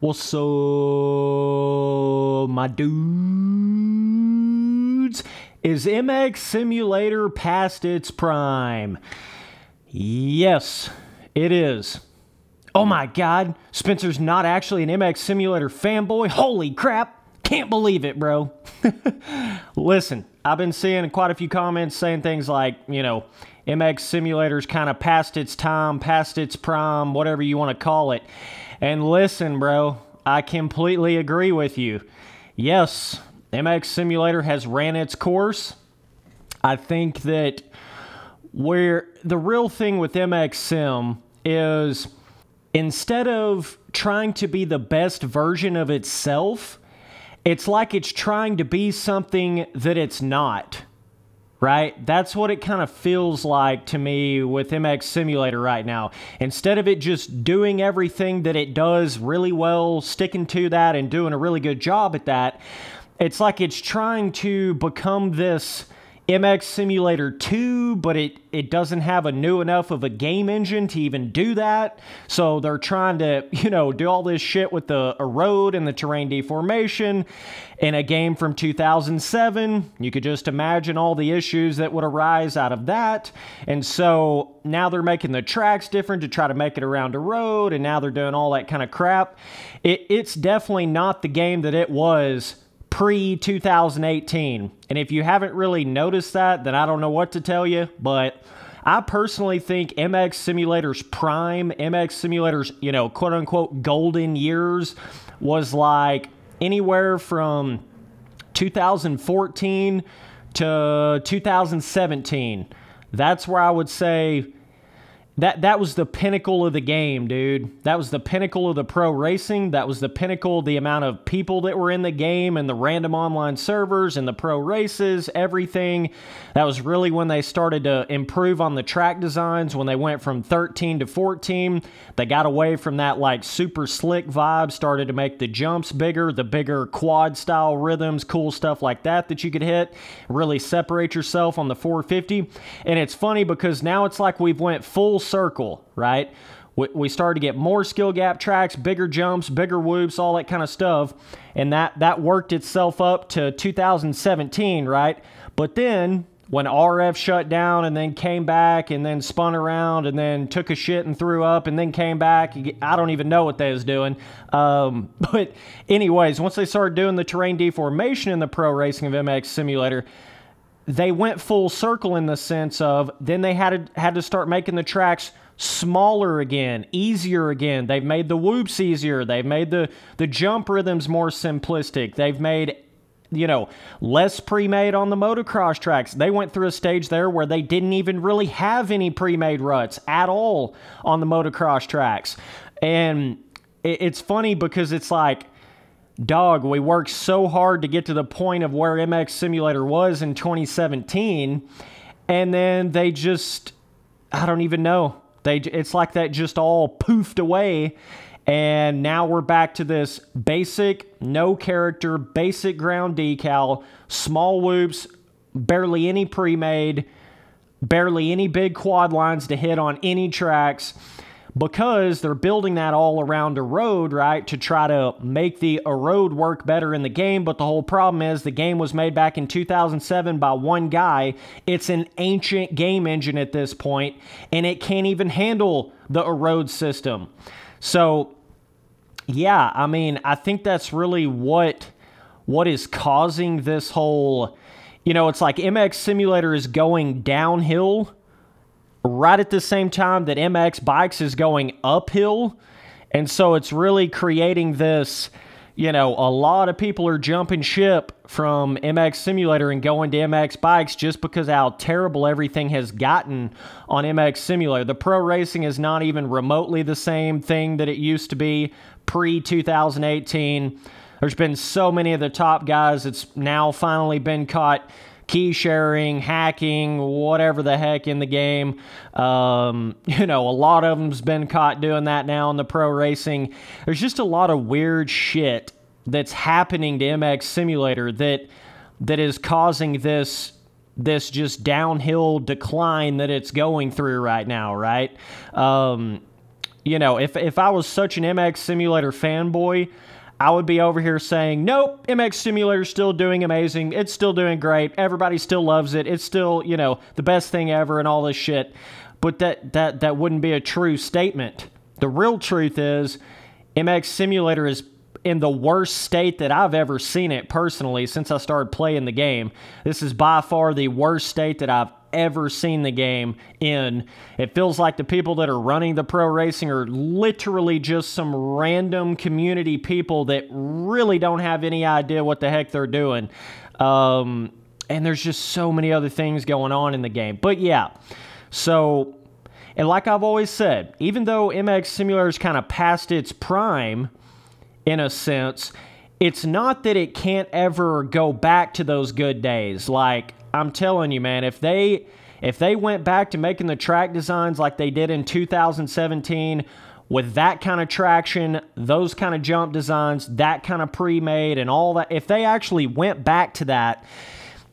What's up, my dudes? Is MX Simulator past its prime? Yes, it is. Oh my god, Spencer's not actually an MX Simulator fanboy? Holy crap! Can't believe it, bro. Listen, I've been seeing quite a few comments saying things like, you know, MX Simulator's kind of past its time, past its prime, whatever you want to call it. And listen, bro, I completely agree with you. Yes, MX Simulator has ran its course. I think that where the real thing with MX Sim is instead of trying to be the best version of itself, it's like it's trying to be something that it's not. Right? That's what it kind of feels like to me with MX Simulator right now. Instead of it just doing everything that it does really well, sticking to that and doing a really good job at that, it's like it's trying to become this MX Simulator 2, but it doesn't have a new enough of a game engine to even do that. So they're trying to, you know, do all this shit with the erode and the terrain deformation in a game from 2007. You could just imagine all the issues that would arise out of that. And so now they're making the tracks different to try to make it around a road, and now they're doing all that kind of crap. It's definitely not the game that it was pre-2018. And if you haven't really noticed that, then I don't know what to tell you, but I personally think MX Simulator's prime, MX Simulator's, you know, quote-unquote golden years was like anywhere from 2014 to 2017. That's where I would say that was the pinnacle of the game, dude. That was the pinnacle of the pro racing. That was the pinnacle of the amount of people that were in the game and the random online servers and the pro races, everything. That was really when they started to improve on the track designs, when they went from 13 to 14. They got away from that like super slick vibe, started to make the jumps bigger, the bigger quad style rhythms, cool stuff like that you could hit, really separate yourself on the 450. And it's funny because now it's like we've went full circle, right? We started to get more skill gap tracks, bigger jumps, bigger whoops, all that kind of stuff. And that worked itself up to 2017, right? But then when RF shut down and then came back and then spun around and then took a shit and threw up and then came back, I don't even know what they was doing. But anyways, once they started doing the terrain deformation in the pro racing of MX Simulator, they went full circle in the sense of then they had to start making the tracks smaller again, easier again. They've made the whoops easier. They've made the jump rhythms more simplistic. They've made, you know, less pre-made on the motocross tracks. They went through a stage there where they didn't even really have any pre-made ruts at all on the motocross tracks. And it's funny because it's like, dog, we worked so hard to get to the point of where MX Simulator was in 2017, and then they just, I don't even know. It's like that just all poofed away, and now we're back to this basic, no character, basic ground decal, small whoops, barely any pre-made, barely any big quad lines to hit on any tracks, because they're building that all around a road, right, to try to make the road work better in the game. But the whole problem is the game was made back in 2007 by one guy. It's an ancient game engine at this point, and it can't even handle the road system. So, yeah, I mean, I think that's really what is causing this whole, you know, it's like MX Simulator is going downhill right at the same time that MX Bikes is going uphill. And so it's really creating this, you know, a lot of people are jumping ship from MX Simulator and going to MX Bikes just because of how terrible everything has gotten on MX Simulator. The pro racing is not even remotely the same thing that it used to be pre-2018. There's been so many of the top guys that's now finally been caught key sharing, hacking, whatever the heck in the game. You know, a lot of them's been caught doing that now in the pro racing. There's just a lot of weird shit that's happening to MX Simulator that is causing this just downhill decline that it's going through right now, right? you know, if I was such an MX Simulator fanboy, I would be over here saying, nope, MX Simulator's still doing amazing. It's still doing great. Everybody still loves it. It's still, you know, the best thing ever and all this shit. But that wouldn't be a true statement. The real truth is MX Simulator is in the worst state that I've ever seen it personally since I started playing the game. This is by far the worst state that I've ever seen the game in. It feels like the people that are running the pro racing are literally just some random community people that really don't have any idea what the heck they're doing. And there's just so many other things going on in the game. But yeah, so, and like I've always said, even though MX Simulator's kind of past its prime, in a sense, it's not that it can't ever go back to those good days. Like, I'm telling you, man, if they went back to making the track designs like they did in 2017 with that kind of traction, those kind of jump designs, that kind of pre-made and all that, if they actually went back to that,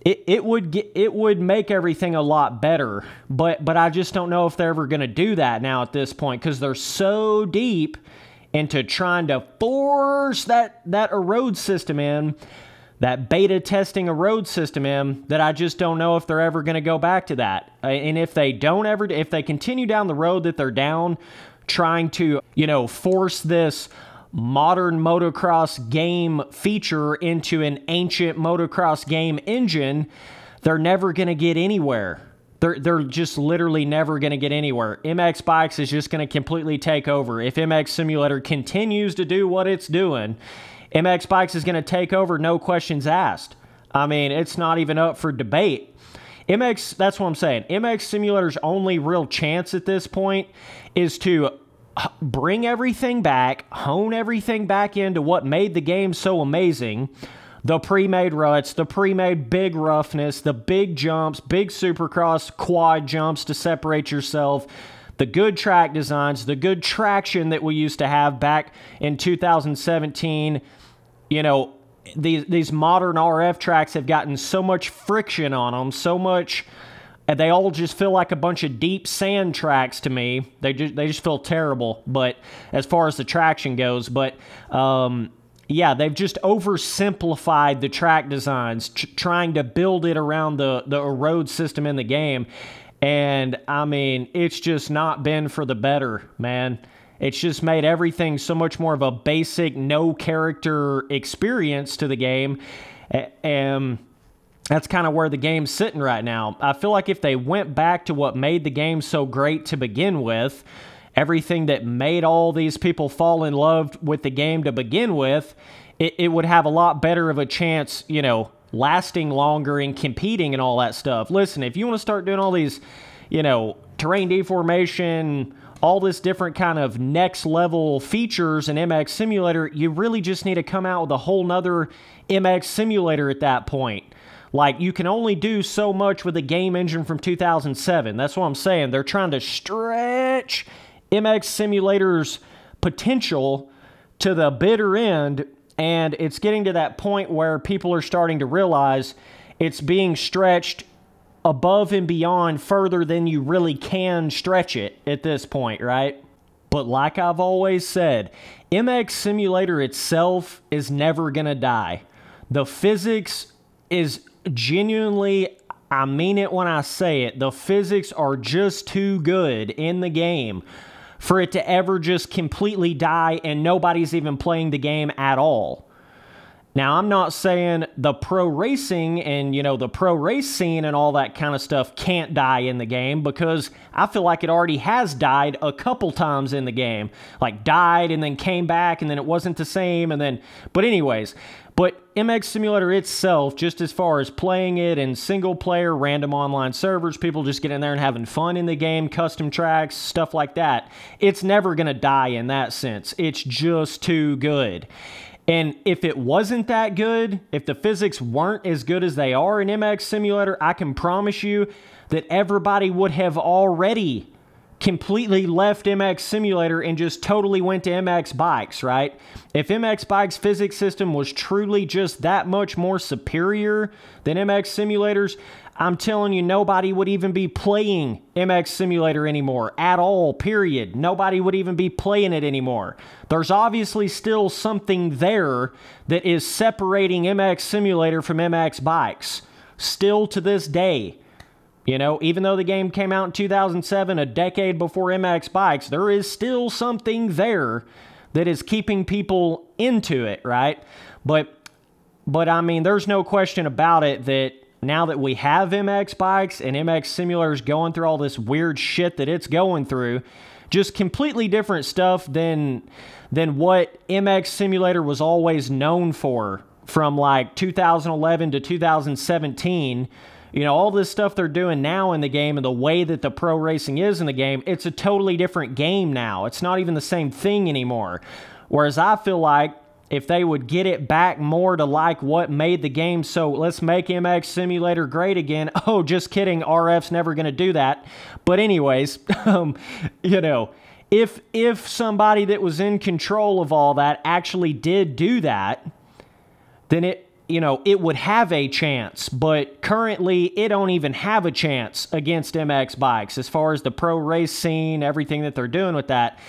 it would make everything a lot better. But I just don't know if they're ever going to do that now at this point, because they're so deep into trying to force that erode system in, that beta testing erode system in, that I just don't know if they're ever going to go back to that. And if they continue down the road that they're down, trying to, you know, force this modern motocross game feature into an ancient motocross game engine, they're never going to get anywhere. They're just literally never going to get anywhere. MX Bikes is just going to completely take over. If MX Simulator continues to do what it's doing, MX Bikes is going to take over, no questions asked. I mean, it's not even up for debate. That's what I'm saying. MX Simulator's only real chance at this point is to bring everything back, hone everything back into what made the game so amazing. The pre-made ruts, the pre-made big roughness, the big jumps, big Supercross quad jumps to separate yourself, the good track designs, the good traction that we used to have back in 2017. You know, these modern RF tracks have gotten so much friction on them, so much, and they all just feel like a bunch of deep sand tracks to me. They just feel terrible, but as far as the traction goes, but yeah, they've just oversimplified the track designs, trying to build it around the erode system in the game. And, I mean, it's just not been for the better, man. It's just made everything so much more of a basic, no-character experience to the game. And that's kind of where the game's sitting right now. I feel like if they went back to what made the game so great to begin with, everything that made all these people fall in love with the game to begin with, it would have a lot better of a chance, you know, lasting longer and competing and all that stuff. Listen, if you want to start doing all these, you know, terrain deformation, all this different kind of next level features in MX Simulator, you really just need to come out with a whole nother MX Simulator at that point. Like, you can only do so much with a game engine from 2007. That's what I'm saying. They're trying to stretch MX Simulator's potential to the bitter end, and it's getting to that point where people are starting to realize it's being stretched above and beyond further than you really can stretch it at this point, right? But like I've always said, MX Simulator itself is never going to die. The physics is genuinely, I mean it when I say it, the physics are just too good in the game for it to ever just completely die and nobody's even playing the game at all. Now, I'm not saying the pro racing and, you know, the pro race scene and all that kind of stuff can't die in the game, because I feel like it already has died a couple times in the game. Like, died and then came back and then it wasn't the same and then... But anyways, but MX Simulator itself, just as far as playing it in single-player, random online servers, people just getting in there and having fun in the game, custom tracks, stuff like that, it's never going to die in that sense. It's just too good. And if it wasn't that good, if the physics weren't as good as they are in MX Simulator, I can promise you that everybody would have already completely left MX Simulator and just totally went to MX Bikes, right? If MX Bikes' physics system was truly just that much more superior than MX Simulators, I'm telling you, nobody would even be playing MX Simulator anymore at all, period. Nobody would even be playing it anymore. There's obviously still something there that is separating MX Simulator from MX Bikes. Still to this day. You know, even though the game came out in 2007, a decade before MX Bikes, there is still something there that is keeping people into it, right? But I mean, there's no question about it that now that we have MX Bikes and MX Simulators going through all this weird shit that it's going through, just completely different stuff than what MX Simulator was always known for from like 2011 to 2017. You know, all this stuff they're doing now in the game and the way that the pro racing is in the game, it's a totally different game now. It's not even the same thing anymore. Whereas I feel like if they would get it back more to like what made the game, so let's make MX Simulator great again. Oh, just kidding. RF's never going to do that. But anyways, you know, if somebody that was in control of all that actually did do that, then it, you know, it would have a chance. But currently, it don't even have a chance against MX Bikes as far as the pro race scene, everything that they're doing with that.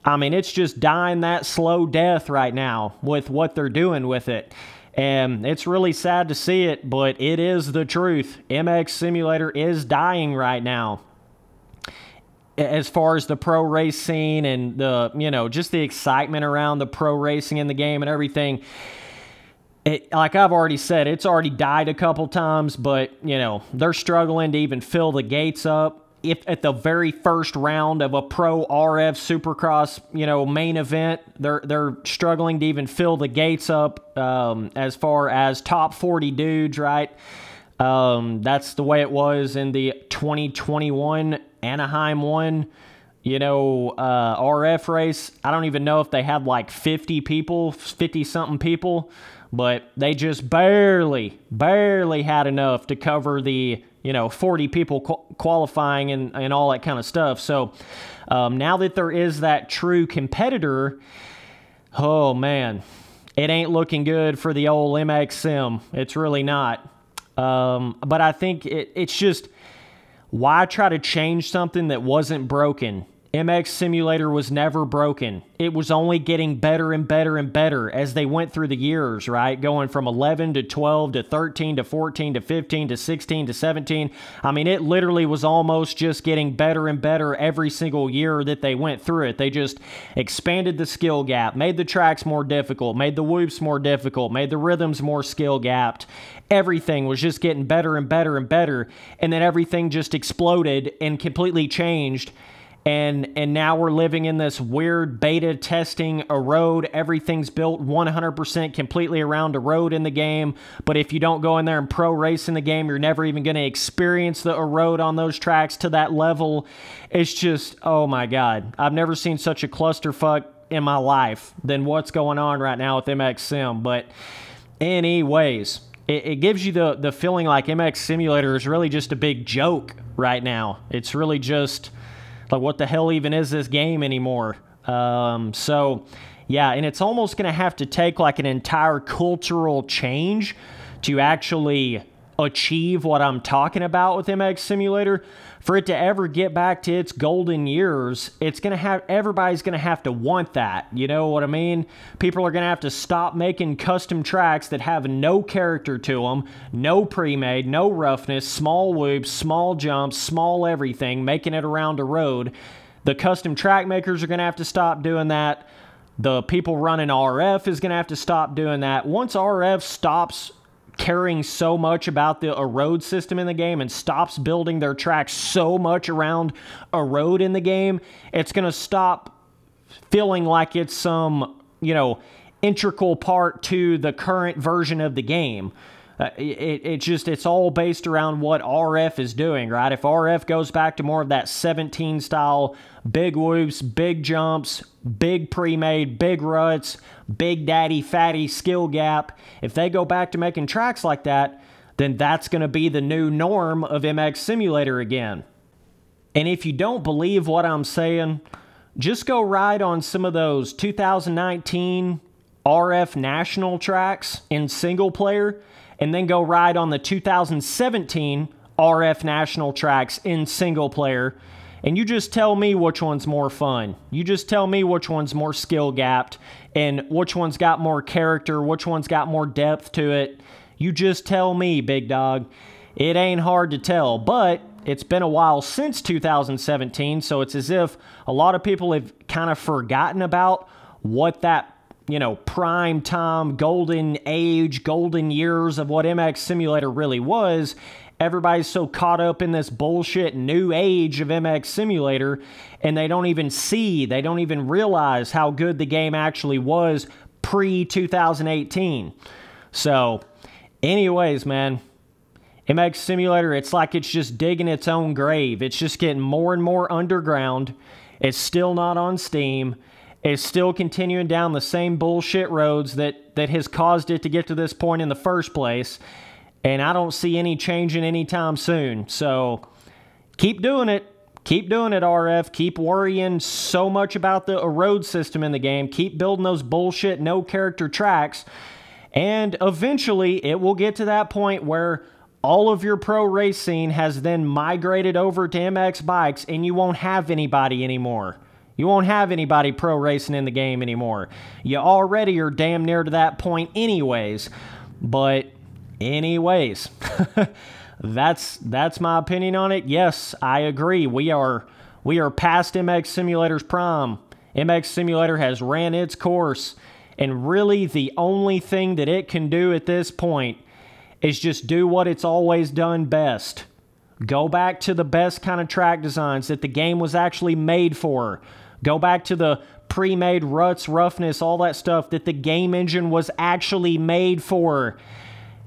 I mean, it's just dying that slow death right now with what they're doing with it. And it's really sad to see it, but it is the truth. MX Simulator is dying right now. As far as the pro race scene and the, you know, just the excitement around the pro racing in the game and everything. Like I've already said, it's already died a couple times, but, you know, they're struggling to even fill the gates up. If at the very first round of a pro RF Supercross, you know, main event, they're struggling to even fill the gates up as far as top 40 dudes, right? That's the way it was in the 2021 Anaheim 1, you know, RF race. I don't even know if they had like 50 people, 50-something people, but they just barely had enough to cover the, you know, 40 people qualifying and all that kind of stuff. So now that there is that true competitor, oh man, it ain't looking good for the old MX Sim. It's really not. But I think it's just, why try to change something that wasn't broken? MX Simulator was never broken. It was only getting better and better and better as they went through the years, right? Going from 11 to 12 to 13 to 14 to 15 to 16 to 17. I mean, it literally was almost just getting better and better every single year that they went through it. They just expanded the skill gap, made the tracks more difficult, made the whoops more difficult, made the rhythms more skill gapped. Everything was just getting better and better and better. And then everything just exploded and completely changed. And now we're living in this weird beta testing a road. Everything's built 100% completely around a road in the game. But if you don't go in there and pro race in the game, you're never even going to experience the road on those tracks to that level. It's just, oh my God. I've never seen such a clusterfuck in my life than what's going on right now with MX Sim. But anyways, it gives you the feeling like MX Simulator is really just a big joke right now. It's really just, like, what the hell even is this game anymore? So, yeah, and it's almost going to have to take, like, an entire cultural change to actually achieve what I'm talking about with MX Simulator. For it to ever get back to its golden years, it's going to have, everybody's going to have to want that. You know what I mean? People are going to have to stop making custom tracks that have no character to them, no pre-made, no roughness, small whoops, small jumps, small everything, making it around a road. The custom track makers are going to have to stop doing that. The people running RF is going to have to stop doing that. Once RF stops caring so much about the road system in the game and stops building their tracks so much around a road in the game, it's going to stop feeling like it's some, you know, integral part to the current version of the game. It's all based around what RF is doing, right? If RF goes back to more of that 17 style, big whoops, big jumps, big pre-made, big ruts, big daddy fatty skill gap, if they go back to making tracks like that, then that's going to be the new norm of MX Simulator again. And if you don't believe what I'm saying, just go ride on some of those 2019 RF national tracks in single player, and then go ride on the 2017 RF national tracks in single player, and you just tell me which one's more fun. You just tell me which one's more skill gapped, and which one's got more character, which one's got more depth to it. You just tell me, big dog. It ain't hard to tell, but it's been a while since 2017, so it's as if a lot of people have kind of forgotten about what that, you know, prime time, golden age, golden years of what MX Simulator really was. Everybody's so caught up in this bullshit new age of MX Simulator, and they don't even see, they don't even realize how good the game actually was pre-2018. So, anyways, man, MX Simulator, it's like it's just digging its own grave. It's just getting more and more underground. It's still not on Steam. It's still continuing down the same bullshit roads that has caused it to get to this point in the first place. And I don't see any changing anytime soon. So keep doing it. Keep doing it, RF. Keep worrying so much about the road system in the game. Keep building those bullshit no character tracks. And eventually it will get to that point where all of your pro racing has then migrated over to MX bikes, and you won't have anybody anymore. You won't have anybody pro racing in the game anymore. You already are damn near to that point anyways. But anyways, that's my opinion on it. Yes, I agree. We are past MX Simulator's prime. MX Simulator has ran its course, and really the only thing that it can do at this point is just do what it's always done best. Go back to the best kind of track designs that the game was actually made for. Go back to the pre-made ruts, roughness, all that stuff that the game engine was actually made for.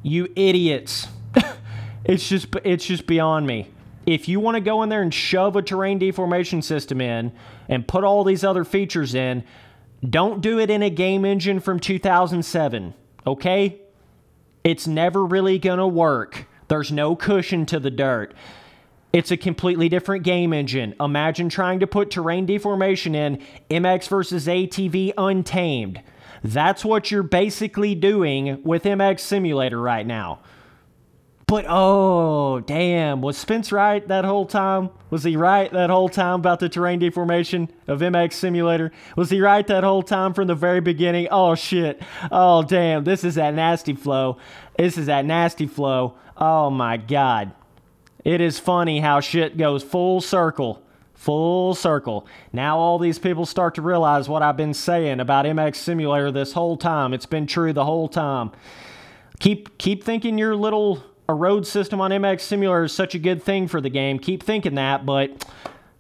You idiots. It's just beyond me. If you want to go in there and shove a terrain deformation system in and put all these other features in, don't do it in a game engine from 2007, okay? It's never really gonna work. There's no cushion to the dirt. It's a completely different game engine. Imagine trying to put terrain deformation in MX versus ATV Untamed. That's what you're basically doing with MX Simulator right now. But, oh, damn, was Spence right that whole time? Was he right that whole time about the terrain deformation of MX Simulator? Was he right that whole time from the very beginning? Oh, shit. Oh, damn, this is that nasty flow. This is that nasty flow. Oh, my God. It is funny how shit goes full circle. Full circle. Now all these people start to realize what I've been saying about MX Simulator this whole time. It's been true the whole time. Keep thinking your little road system on MX Simulator is such a good thing for the game. Keep thinking that, but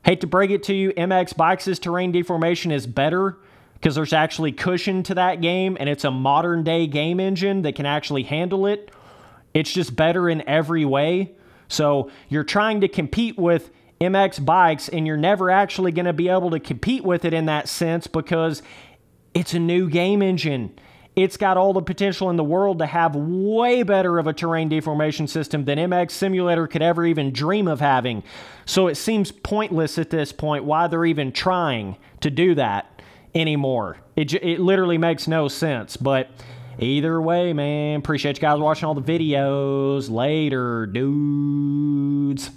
hate to break it to you, MX Bikes' terrain deformation is better because there's actually cushion to that game, and it's a modern day game engine that can actually handle it. It's just better in every way. So you're trying to compete with MX Bikes, and you're never actually going to be able to compete with it in that sense because it's a new game engine. It's got all the potential in the world to have way better of a terrain deformation system than MX Simulator could ever even dream of having. So it seems pointless at this point why they're even trying to do that anymore. It literally makes no sense. But either way, man, appreciate you guys watching all the videos. Later, dudes.